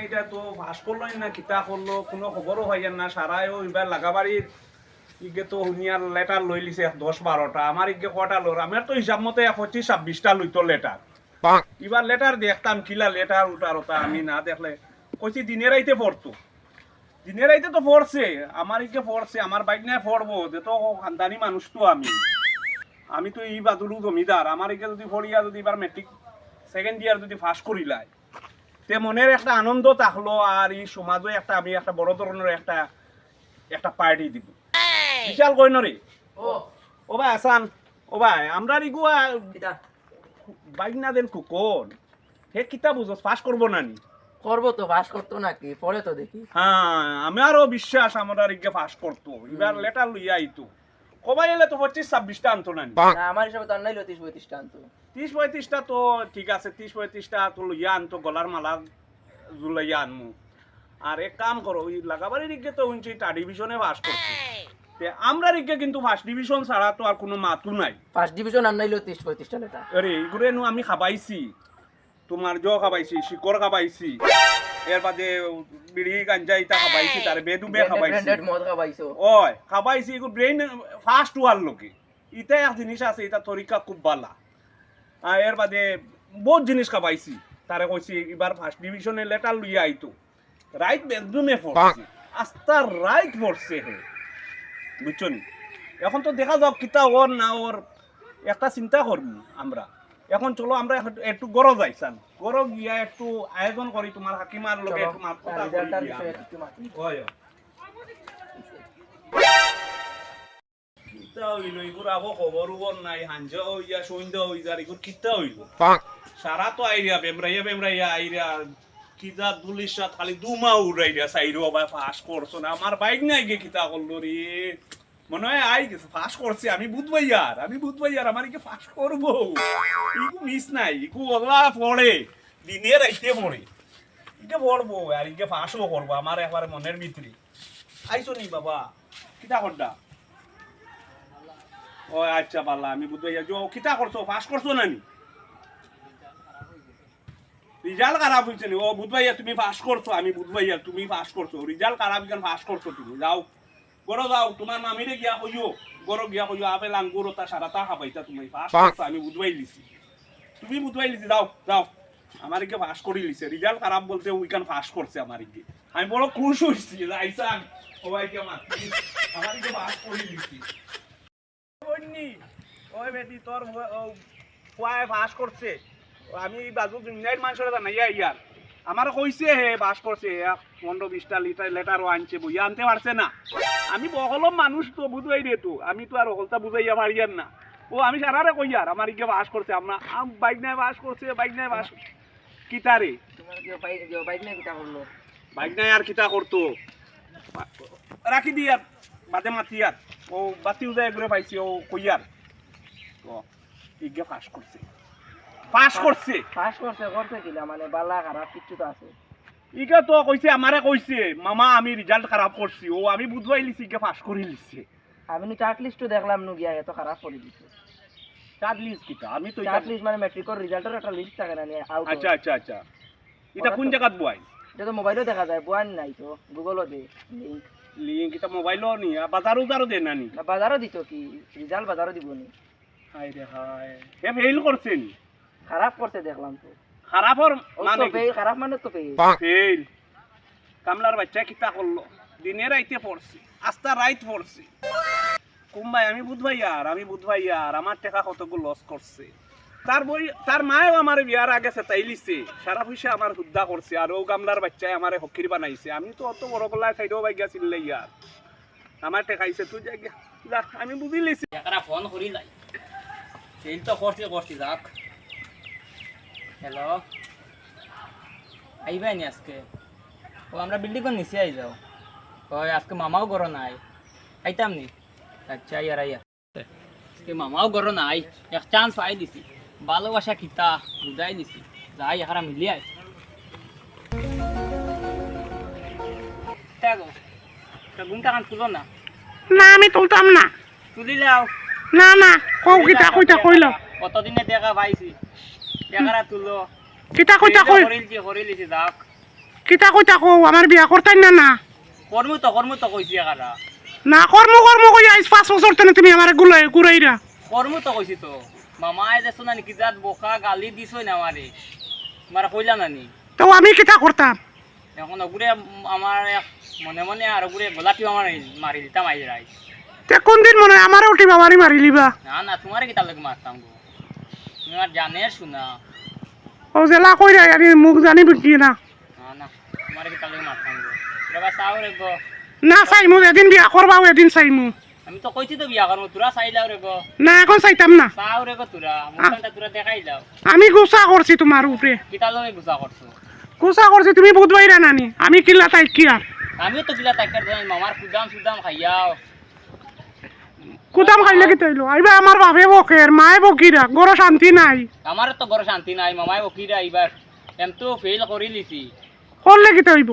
এটা তো ফাঁস করলো না কিতা করলো কোনো খবরও হয় না সারাও এবার লাগাবাড়ির ইগে তো হুনিয়ার লেটার লই লিছে 10-12টা আমার ইগে কটা লোর আমার তো হিসাব মতো 25-26টা লইতো লেটার এবার লেটার দেখতাম কিলা লেটার উঠার ওটা আমি না দেখলে কইছি দিনের আইতে পড়তো দিনের আইতে তো পড়ছে আমার ইগে পড়ছে আমার বাইক নিয়ে পড়বো যে তো খানদানি মানুষ তো আমি তো এই বাদুলু জমিদার আমার ইগে যদি পড়িয়া যদি এবার মেট্রিক সেকেন্ড ইয়ার যদি পাস করিলাই তে মনের একটা আনন্দ থাকলো আর এই সমাজে একটা আমি একটা বড় ধরনের একটা পার্টি দিব বিশাল কইন রে ও ভাই আসান ও ভাই আমরা রিগুয়া বাইক না দেন কোন হে কিতা বুঝছ পাস করবো না নি করবো তো পাস করতো নাকি পরে তো দেখি হ্যাঁ আমারও বিশ্বাস আমরা রিগে পাস করতো এবার লেটার লইয়া আইতো কবাই এলে তো 25-26টা আনতো না আমার হিসাবে তো নাইলো 30-35টা আনতো 30-35টা তো ঠিক আছে 30-35টা তো লইয়া আনতো গলার মালা জুলাইয়া আনমু আর এক কাম করো ওই লাগাবাড়ি রিগে তো উনচিটা ডিভিশনে পাস করছে তে আমরা রিগে কিন্তু ফার্স্ট ডিভিশন ছাড়া তো আর কোনো মাতু নাই ফার্স্ট ডিভিশন আর নাইলো 30-35টা লেটা আরে এইগুলো নু আমি খাবাইছি তোমার খাবাইছি শিকড় খাবাইছি এর বাদে বিড়ি গাঞ্জা ইটা খাবাইছি তার বেদুবে খাবাইছি ব্র্যান্ডেড মদ খাবাইছো ওই খাবাইছি এগুলো ব্রেইন ফাস্ট ওয়ার লোকে ইটা এক জিনিস আছে এটা তরিকা খুব ভালো আর এর বাদে বহুত জিনিস খাবাইছি তারে কইছি এবার ফার্স্ট ডিভিশনে লেটার লইয়া আইতো রাইট বেদুমে পড়ছে আস্তা রাইট পড়ছে হে বুঝছো নি এখন তো দেখা যাক কিতা ওর না ওর একটা চিন্তা করবো আমরা এখন চলো আমরা একটু গড় যাইছান গড় গিয়া একটু আয়োজন করি তোমার হাকিমার লগে একটু মাপ কথা করি ওই কিতা হইলো ইগুর আবো খবর উবর নাই হাঞ্জা হইয়া সন্ধ্যা হই যার ইগুর কিতা হইলো সারা তো আইরিয়া বেমরাইয়া আইরিয়া কিতা দুলিশা খালি দুমা উড়াইয়া সাইরো ভাই ফাঁস করছো না আমার বাইক নাই গে কিতা করলো রে মনে হয় আই গেছে ফাঁস করছে আমি বুধবাইয়ার আমার কি ফাঁস করবো ইকু মিস নাই ইকু ওলা পড়ে দিনের আইতে পড়ে ইকে পড়বো আর ইকে ফাঁসও করবো আমার একবার মনের ভিতরে আইসো নি বাবা কিতা করডা ও আচ্ছা পাল্লা আমি বুধবাইয়া যে কিতা করছো ফাঁস করছো না নি রিজাল্ট খারাপ হয়েছে নি ও বুধবাইয়া তুমি ফাঁস করছো আমি বুধবাইয়া তুমি ফাঁস করছো রিজাল্ট খারাপ কেন ফাঁস করছো তুমি যাও গরো যাও তোমার মামিরে গিয়া কইও গরো গিয়া কইও আপেল আঙ্গুর তা সারাটা খাবাইতা তুমি ফাঁস করছো আমি বুধবাই লিছি তুমি বুধবাই লিছি যাও যাও আমার ইকে ফাঁস করি লিছে রিজাল্ট খারাপ বলতে উইকান ফাঁস করছে আমার ইকে আমি বড় খুশ হইছি আইসান সবাই কে আমার ইকে ফাঁস করি লিছি ওই বেটি তোর কোয়ায় ফাঁস করছে আমি বাজু ইউনাইট মানুষের জানাইয়া ইয়ার আমার কইছে হে বাস করছে 15-20টা লেটারও আনছে বইয়া আনতে পারছে না আমি বহলম মানুষ তো বুঝাই রে তো আমি তো আর হলতা বুঝাইয়া পারিয়ার না ও আমি সারারে কইয়ার আমার ইকে বাস করছে আমরা বাইক নাই বাস করছে বাইক নাই বাস কিতারে তোমার কি বাইক নাই কিটা করলো বাইক নাই আর কিতা করতো রাখি দিয়ার বাদে মাতিয়ার ও বাতি উদয় করে পাইছি ও কইয়ার তো ইকে ফাঁস করছে করছে কিলা মানে বালা খারাপ কিছু তো আছে ইকা তো কইছে আমারে কইছে মামা আমি রেজাল্ট খারাপ করছি ও আমি বুঝবাই লিছি ইকে পাস করে লিছে আমি নি চার্ট লিস্ট দেখলাম নু গিয়া এত খারাপ করে দিছে চার্ট লিস্ট কিটা আমি তো চার্ট লিস্ট মানে ম্যাট্রিকের রেজাল্টের একটা লিস্ট থাকে না আউট আচ্ছা এটা কোন জায়গাত বয় এটা তো মোবাইলও দেখা যায় বয়ান নাই তো গুগলও দে লিংক এটা মোবাইলও নি বাজারও দে নানি না বাজারও দিত কি রেজাল্ট বাজারও দিবনি হাই রে হাই এ ফেল করছেন খারাপ করতে দেখলাম তো খারাপর মানে খারাপ মানে তো ফেল কামলার বাচ্চা কিতা করলো দিনের রাইতে পড়ছে আস্তা রাইত পড়ছে কুম্বাই আমি বুধবাইয়ার আমার টাকা কতগুলো লস করছে তার মায়েও আমার বিয়ার আগে সেটাইলিছে সারা পয়সা আমার হুদ্দা করছে আর ও গামলার বাচ্চায় আমার হকির বানাইছে আমি তো অত বড় গলায় খাইতেও বাই গেছিল ইয়ার আমার টেকাইছে তুই যা আমি বুঝি লিছি ফোন করি লাই সেই তো করছি যাক হ্যালো আইবাই নি আজকে ও আমরা বিল্ডিং করে নিচে আই যাও ওই আজকে মামাও গরো নাই আইতাম নি আচ্ছা ইয়ার আজকে মামাও গরো নাই এক চান্স পাই দিছি ভালোবাসা কিতা বুঝাই দিছি যাই এখানে মিলি আই ঘুমটা কান তুলো না না আমি তুলতাম না তুলিলাও না কও কিতা কইলো কতদিনে দেখা পাইছি দেখারা তুলো কিতা কইতা হরিলছি যাক কিতা কইতা কও আমার বিয়া করতাই না না কর্ম তো কইছি একারা না কর্ম কই আইস 5 বছর তেনে তুমি আমার গুড়াইরা কর্ম তো কইছি তো মামায় দেখছো না কি জাত বোকা গালি দিছই না আমারে মারা কইলা নানি তো আমি কিতা করতাম এখন ওগুরে আমার মনে মনে আর ওগুরে গোলাপি আমার মারি দিতাম আই রাই তে কোন দিন মনে হয় আমারও উঠি বাবারি মারি লিবা না না তোমারে কি তার লাগে মারতাম গো তুমি আর জানে শুনা ও জেলা কই রে আরে মুখ জানি বুঝি না না না তোমারে কি তার লাগে মারতাম গো এবার চাও রে গো না চাইমু এদিন বিয়া করবাও এদিন চাইমু আমি তো কইছি তো বিয়া করবো তোরা চাইলাও রে গো না এখন চাইতাম না চাও রে গো তোরা মুখটা তোরা দেখাই দাও আমি গুসা করছি তোমার উপরে কি তার লাগে গুছা করছো গুসা করছি তুমি বুধ বাইরা নানি আমি কিলা তাই কি আর আমিও তো গিলা তাকার জানি মামার সুদাম খাইয়াও কুদাম খাইলে কি তৈলো আইবা আমার বাপে বকের মায়ে বকিরা গড় শান্তি নাই আমার তো ঘরে শান্তি নাই মামাই ওকিরা এইবার এম তো ফেল করে লিছি করলে কি তৈব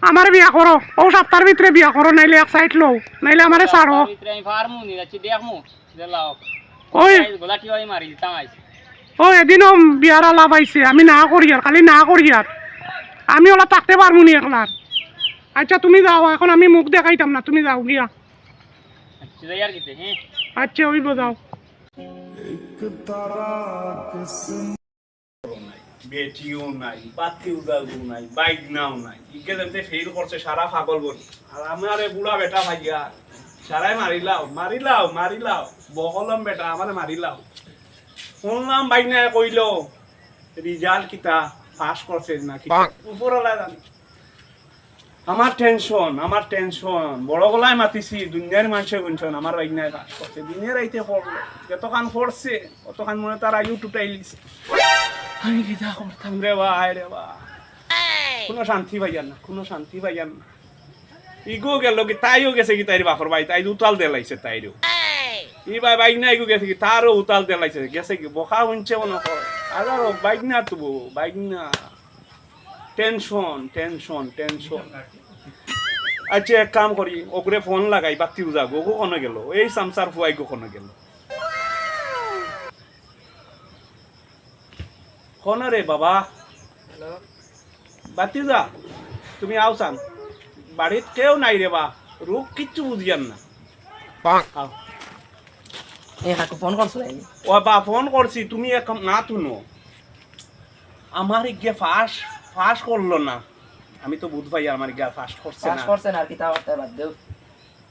আমার বিয়া করো ও সপ্তাহের ভিতরে বিয়া করো নাইলে এক সাইড লও নাইলে আমারে ছাড়ো আমি ফার্মু নি যাচ্ছি দেখমু জেলাও ওই গোলাটি ওই মারি দিতাম আইছি ও এদিনও বিয়ার আলাপ আইছে আমি না করি আর খালি না করি আর আমি ওলা থাকতে পারবো নি একলার আচ্ছা তুমি যাও এখন আমি মুখ দেখাইতাম না তুমি যাও গিয়া আচ্ছা যাই আর কিতে হ্যাঁ আচ্ছা ওই যাও বেটিও নাই বাতিও দাদু নাই বাইক নাও নাই ইকে যেমতে ফেল করছে সারা পাগল বলি আর আমারে বুড়া বেটা ভাইয়া সারাই মারিলাও বহলম বেটা আমারে মারিলাও শুনলাম বাইক নাই কইলো রিজাল্ট কিতা পাস করছে না কি উপরওয়ালা জানি আমার টেনশন বড় গলায় মাতিছি দুনিয়ার মানুষে গুনছন আমার বাইক নাই পাস করছে দুনিয়ার আইতে পড়লো যতখান পড়ছে অতখান মনে তার আয়ু টুটাই লিছে আমি কিতা করতাম রে ভাই কোনো শান্তি পাইয়ান না ইগো গেল কি তাইও গেছে কি তাইর বাপর ভাই তাই উতাল দেলাইছে তাইরও ই ভাই বাইক না ইগো গেছে কি তারও উতাল দেলাইছে গেছে কি বকা শুনছে মনে হয় আর বাইক না তবু বাইক না টেনশন আচ্ছা এক কাম করি ওগুলো ফোন লাগাই বাতি উজাগো ওগো কোনো গেল এই সামসার ফুয়াই গো কোনো গেল কোন রে বাবা বাতি যা তুমি আওসান বাড়িত কেউ নাই রে বা রূপ কিচ্ছু বুঝিয়ান না আও। এই হাকু ফোন করছ ও বা ফোন করছি তুমি এক না তুনো আমার গিয়ে ফাঁস করলো না আমি তো বুধ ভাই আমার গিয়ে ফাঁস করছে না করছেন আর কি তা করতে বাদ দেও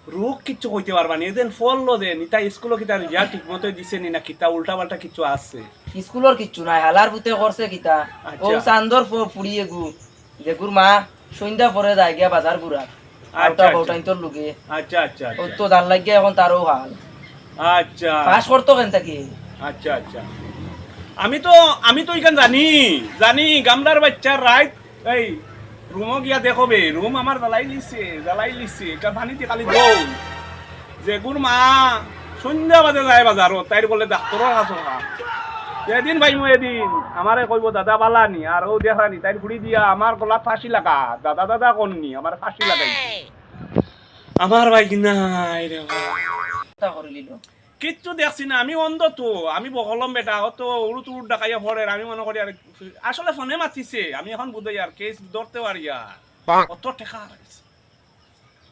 রোগ কিচ্ছু কইতে পারবা না এদিন ফললো দেন ইতা স্কুলে কিতা রিজাল্ট ঠিক মতো দিছে নি না কিতা উল্টা পাল্টা কিছু আছে স্কুলের কিচ্ছু নাই হালার পুতে করছে কিতা ও আচ্ছা। চান্দর ফুড়িয়ে গু যে গুর মা সন্ধ্যা পরে যায় গিয়া বাজার গুড়া আচ্ছা, বউটাই তোর লুকে আচ্ছা ও তো ধান লাগিয়া এখন তারও হাল আচ্ছা পাস করতো কেন তাকে আচ্ছা আমি তো এখান জানি গামলার বাচ্চার রাইট এই রুমও গিয়া দেখবে রুম আমার জ্বালাই লিছে এটা পানিতে খালি দৌ যে গুর মা সন্ধ্যা বাজে যায় বাজারত তাইর বলে ডাক্তরের কাছে এদিন ভাইমু এদিন আমারে কইব দাদা বালানি আর ও দেখানি তাইর ঘুরি দিয়া আমার গলা ফাঁসি লাগা দাদা করনি আমার ফাঁসি লাগাই আমার ভাই নাই রে করে লিল কিচ্ছু দেখছি না আমি অন্ধ তো আমি বকলম বেটা তো উড়ু টুড় ডাকাইয়া পড়ে আমি মনে করি আর আসলে ফোনে মাতিছে আমি এখন বুঝাই আর কেস ধরতে পারি আর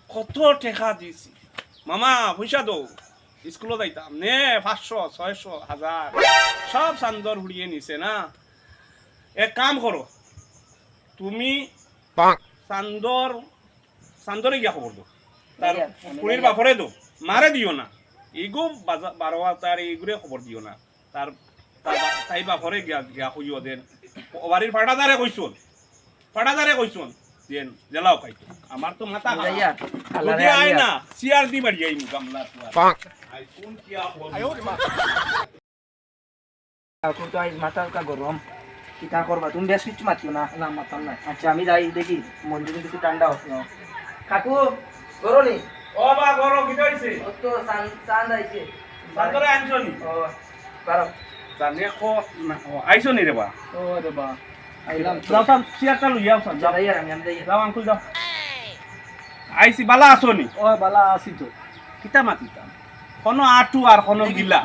কত টেকা দিছি মামা পয়সা দো স্কুলে যাইতাম নে 500 600 1000 সব চান্দর উড়িয়ে নিছে না এক কাম করো তুমি চান্দরে গিয়া খবর দো তার পুরীর বাপরে দো মারে দিও না ইগো 12 এগুলো খবর দিও না তাই বাপরে গিয়া কইও দেন বাড়ির ফাটাদারে কইছুন দেন জেলাও খাইতো আমার তো মাথা যদি আয় না সিআর দি বাড়ি যাই গামলা আই কোন কি তো আজ মাথা গরম কিতা করবা তুমি বেশ কিছু মাতিও না না মাতাম না আচ্ছা আমি যাই দেখি মন্দিরে কিছু ঠান্ডা হচ্ছে কাকু গরনি ও বা গরো কি হইছে ও তো চাঁদ আইছে সান্দরে আনছনি ও পারো জানে কো না আইছনি রে বা ও রে বা আইলাম যাও সাম সিআরটা লইয়া সাম যাই আর আমি যাই যাও আঙ্কুল যাও আইছি বালা আসনি ও বালা আসি তো কিতা মাতিতাম কোনো আটু আর কোনো গিলা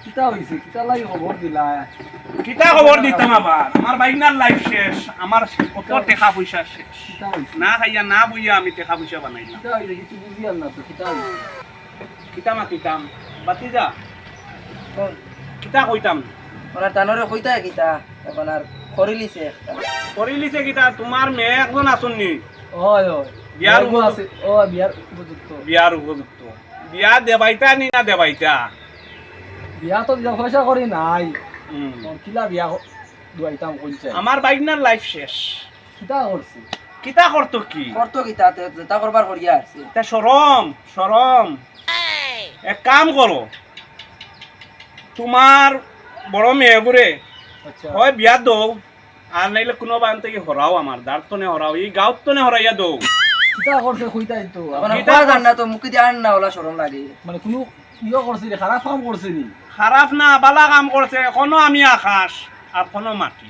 কিতা হইছে কিতা লাগি খবর দিলা কিতা খবর দিতাম আবার আমার বাইকনার লাইফ শেষ আমার কত টাকা পয়সা শেষ কিতা হইছে না খাইয়া না বইয়া আমি টাকা পয়সা বানাইলাম কিতা হইছে কিছু বুঝি আর না তো কিতা হইছে কিতা মাতিতাম বাতি যা কিতা কইতাম ওনার টানরে কইতা কিতা এখন আর করিলিছে একটা করিলিছে কিতা তোমার মেয়ে একজন আসুন নি ওই ওই বিয়ার আছে ও বিয়ার উপযুক্ত বিয়ার উপযুক্ত বিয়া দেবাইতা নি না দেবাইতা বিয়া তো দিয়া পয়সা করি নাই হুম। কিলা বিয়া দুয়াইতাম কইছে আমার বাইকনার লাইফ শেষ কিতা করছে কিতা করতো কি করতো কিতা তা করবার করিয়া আছে তা সরম সরম এক কাম করো তোমার বড় মেয়ে ঘুরে আচ্ছা হয় বিয়া দৌ আর নাইলে কোনো বান থেকে হরাও আমার দাঁড় তো নে হরাও এই গাঁত তো নে হরাইয়া দৌ কিতা করছে কইতাই তো এখন কিতা কিতা জান না তো মুখে দিয়ে আন না ওলা শরম লাগে মানে কোনো ইয়ে করছে রে খারাপ কাম করছে নি খারাপ না বালা কাম করছে কোনো আমি আকাশ আর কোনো মাটি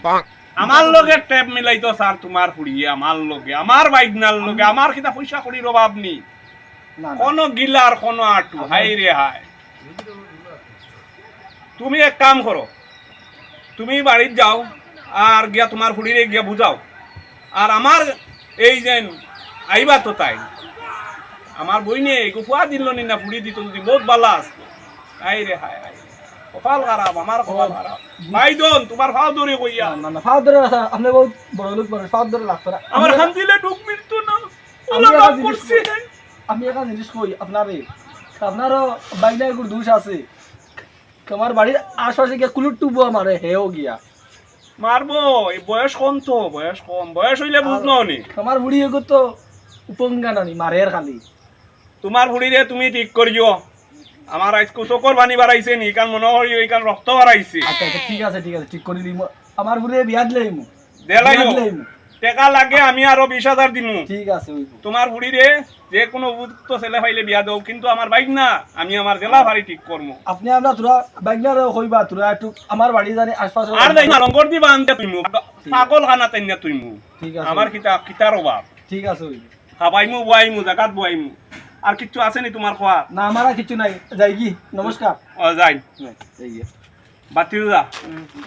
আমার লগে টেপ মিলাইতো স্যার তোমার ফুড়িয়ে আমার লগে আমার বাইকনার লগে আমার কিতা পয়সা করির অভাব নি না না কোনো গিলার কোনো আটু হাই রে হাই তুমি এক কাম করো তুমি বাড়িতে যাও আর গিয়া তোমার ফুড়িরে গিয়া বুঝাও আর আমার এই যে আইবা তো তাই আমার বই নিয়ে গুফা দিল নি না ফুড়ি দিত যদি বহুত বালা আসতো হাই রে হাই হাই কপাল খারাপ আমার কপাল খারাপ ভাইদন তোমার ফাও দৌড়ে কইয়া না না ফাদ ধরে আপনি বহুত বড় লোক মানুষ ফাদ ধরে লাগতো না আমার খান দিলে ডুব মিলতো না আমি ওলা একটা কাম জিনিস করছি আমি একটা জিনিস কই আপনারও বাইনা একটু দোষ আছে তোমার বাড়ির আশপাশে গিয়া কুলুট টুবো মারে হেও গিয়া মারবো এই বয়স কম তো বয়স কম বয়স হইলে বুঝলো নি তোমার বুড়ি এগো তো উপঙ্গা নানি মারের খালি তোমার ফুড়িরে তুমি ঠিক করিও আমার আজকে চকর বানি বাড়াইছে নি কারণ মনে করি ওইখান রক্ত বাড়াইছে আচ্ছা আচ্ছা ঠিক আছে ঠিক করে দিই আমার বুড়ি বিয়া দিলাইমু দেলাইও বিয়া দিলাইমু। টাকা লাগে আমি আরো 20,000 দিমু ঠিক আছে ওই তোমার ফুড়িরে যে কোনো উপযুক্ত ছেলে পাইলে বিয়া দাও কিন্তু আমার বাইক না আমি আমার জেলা ভারি ঠিক করবো আপনি আমরা তোরা বাইকনারে কইবা তোরা একটু আমার বাড়ি জানি আশপাশে আর দেখ না রঙ্গর দিবা আনতে তুইমু পাগল খানা তাইনা তুইমু ঠিক আছে আমার কিতার অভাব ঠিক আছে ওই খাবাইমু বুয়াইমু জাকাত বুয়াইমু আর কিচ্ছু আছে নি তোমার খোয়া না আমার আর কিছু নাই যাই কি নমস্কার ও যাই এই যে বাতিরুদা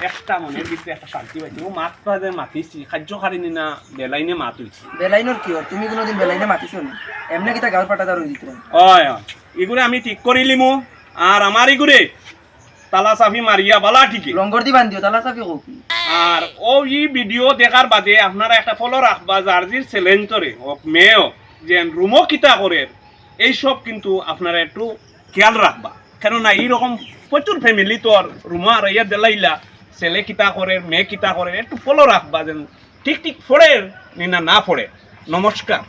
একটা মনের ভিতরে একটা শান্তি পাইছি ও মাত পাদে মাতিছি খাদ্য খারিনি না বেলাইনে মাত হইছি বেলাইনর কি ওর তুমি কোনোদিন বেলাইনে মাতিছো না এমনি কিতা গাল ফাটাদার হই দিতে ওই এগুলো আমি ঠিক করিলিমু আর আমার এগুলো তালা চাবি মারিয়া বালা ঠিকই লঙ্গর দি বান্ধিও তালা চাবি কো কি আর ও ই ভিডিও দেখার বাদে আপনারা একটা ফলো রাখবা জার্জির ছেলেন্তরে হোক মেয়ে হোক যে রুমও কিতা করে এইসব কিন্তু আপনারা একটু খেয়াল রাখবা কেননা এইরকম প্রচুর ফ্যামিলি তো আর রুমা আর ইয়া দেলাইলা ছেলে কিতা করে মেয়ে কিতা করে একটু ফলো রাখবা যেন ঠিক ঠিক ফোড়ে না না ফোড়ে নমস্কার